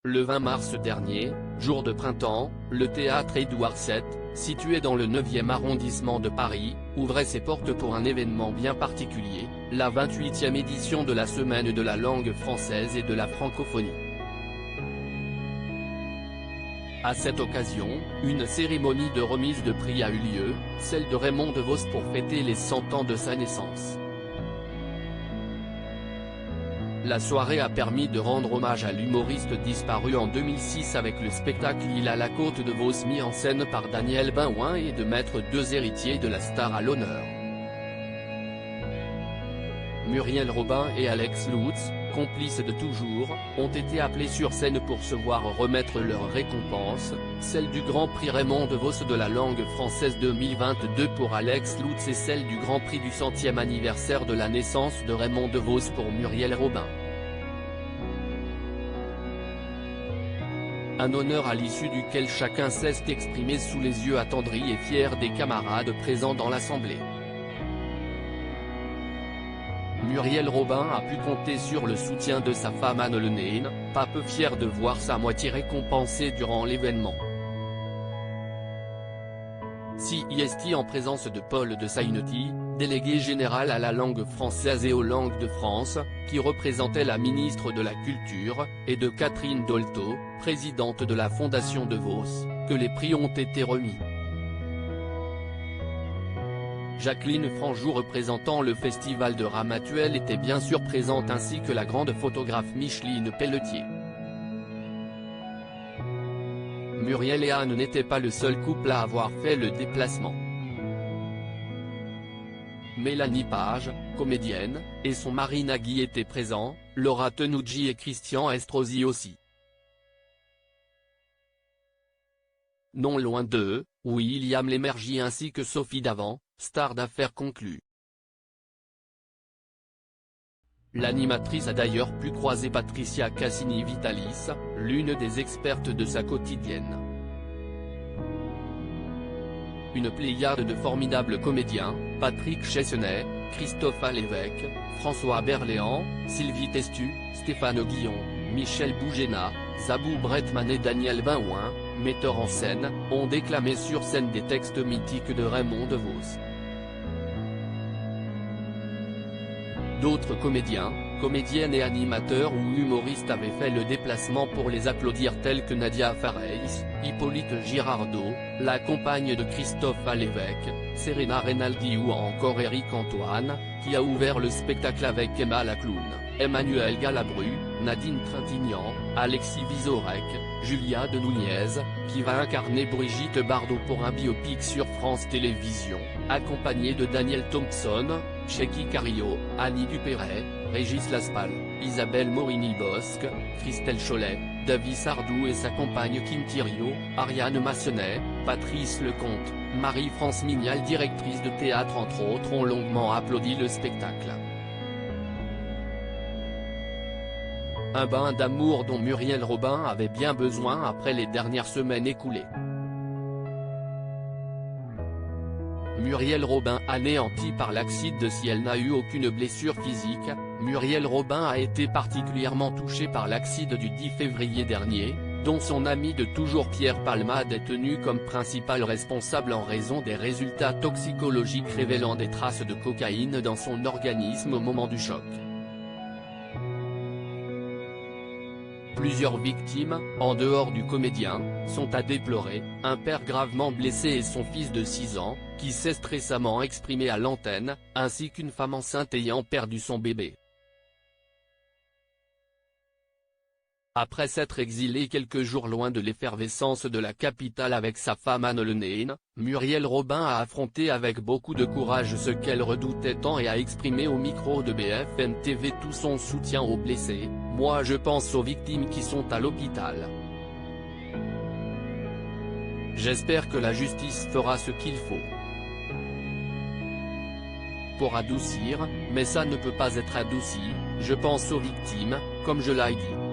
Le 20 mars dernier, jour de printemps, le théâtre Édouard VII, situé dans le 9e arrondissement de Paris, ouvrait ses portes pour un événement bien particulier, la 28e édition de la Semaine de la langue française et de la francophonie. À cette occasion, une cérémonie de remise de prix a eu lieu, celle de Raymond DeVos pour fêter les 100 ans de sa naissance. La soirée a permis de rendre hommage à l'humoriste disparu en 2006 avec le spectacle L'Île à la côte de Vos mis en scène par Daniel Benouin et de mettre deux héritiers de la star à l'honneur. Muriel Robin et Alex Lutz, complices de toujours, ont été appelés sur scène pour se voir remettre leur récompense, celle du Grand Prix Raymond DeVos de la langue française 2022 pour Alex Lutz et celle du Grand Prix du 100e anniversaire de la naissance de Raymond DeVos pour Muriel Robin. Un honneur à l'issue duquel chacun s'est exprimé sous les yeux attendris et fiers des camarades présents dans l'assemblée. Muriel Robin a pu compter sur le soutien de sa femme Anne Lenain, pas peu fière de voir sa moitié récompensée durant l'événement. CIST en présence de Paul de Sainetti, délégué général à la langue française et aux langues de France, qui représentait la ministre de la Culture, et de Catherine Dolto, présidente de la Fondation DeVos, que les prix ont été remis. Jacqueline Franjou représentant le festival de Ramatuelle était bien sûr présente ainsi que la grande photographe Micheline Pelletier. Muriel et Anne n'étaient pas le seul couple à avoir fait le déplacement. Mélanie Page, comédienne, et son mari Nagui étaient présents, Laura Tenucci et Christian Estrosi aussi. Non loin d'eux, William Lémergie ainsi que Sophie Davant, star d'affaires conclue. L'animatrice a d'ailleurs pu croiser Patricia Cassini-Vitalis, l'une des expertes de sa quotidienne. Une pléiade de formidables comédiens, Patrick Chessenay, Christophe Alévèque, François Berléand, Sylvie Testu, Stéphane Guillon, Michel Bougéna, Zabou Bretman et Daniel Benouin, metteurs en scène, ont déclamé sur scène des textes mythiques de Raymond DeVos. D'autres comédiens, comédiennes et animateurs ou humoristes avaient fait le déplacement pour les applaudir tels que Nadia Fareis, Hippolyte Girardot, la compagne de Christophe Alévèque, Serena Renaldi ou encore Éric Antoine, qui a ouvert le spectacle avec Emma la clown, Emmanuel Galabru, Nadine Trintignant, Alexis Vizorek, Julia de Nunez, qui va incarner Brigitte Bardot pour un biopic sur France Télévisions, accompagnée de Daniel Thompson, Cheikh Cario, Annie Dupéret, Régis Laspal, Isabelle Morini-Bosque, Christelle Cholet, David Sardou et sa compagne Kim Thiriot, Ariane Massenet, Patrice Lecomte, Marie-France Mignal directrice de théâtre entre autres ont longuement applaudi le spectacle. Un bain d'amour dont Muriel Robin avait bien besoin après les dernières semaines écoulées. Muriel Robin anéantie par l'accident. Si elle n'a eu aucune blessure physique, Muriel Robin a été particulièrement touchée par l'accident du 10 février dernier, dont son ami de toujours Pierre Palmade est tenu comme principal responsable en raison des résultats toxicologiques révélant des traces de cocaïne dans son organisme au moment du choc. Plusieurs victimes, en dehors du comédien, sont à déplorer, un père gravement blessé et son fils de 6 ans, qui s'est récemment exprimé à l'antenne, ainsi qu'une femme enceinte ayant perdu son bébé. Après s'être exilé quelques jours loin de l'effervescence de la capitale avec sa femme Anne Lenain, Muriel Robin a affronté avec beaucoup de courage ce qu'elle redoutait tant et a exprimé au micro de BFM TV tout son soutien aux blessés. Moi je pense aux victimes qui sont à l'hôpital. J'espère que la justice fera ce qu'il faut pour adoucir, mais ça ne peut pas être adouci, je pense aux victimes, comme je l'ai dit.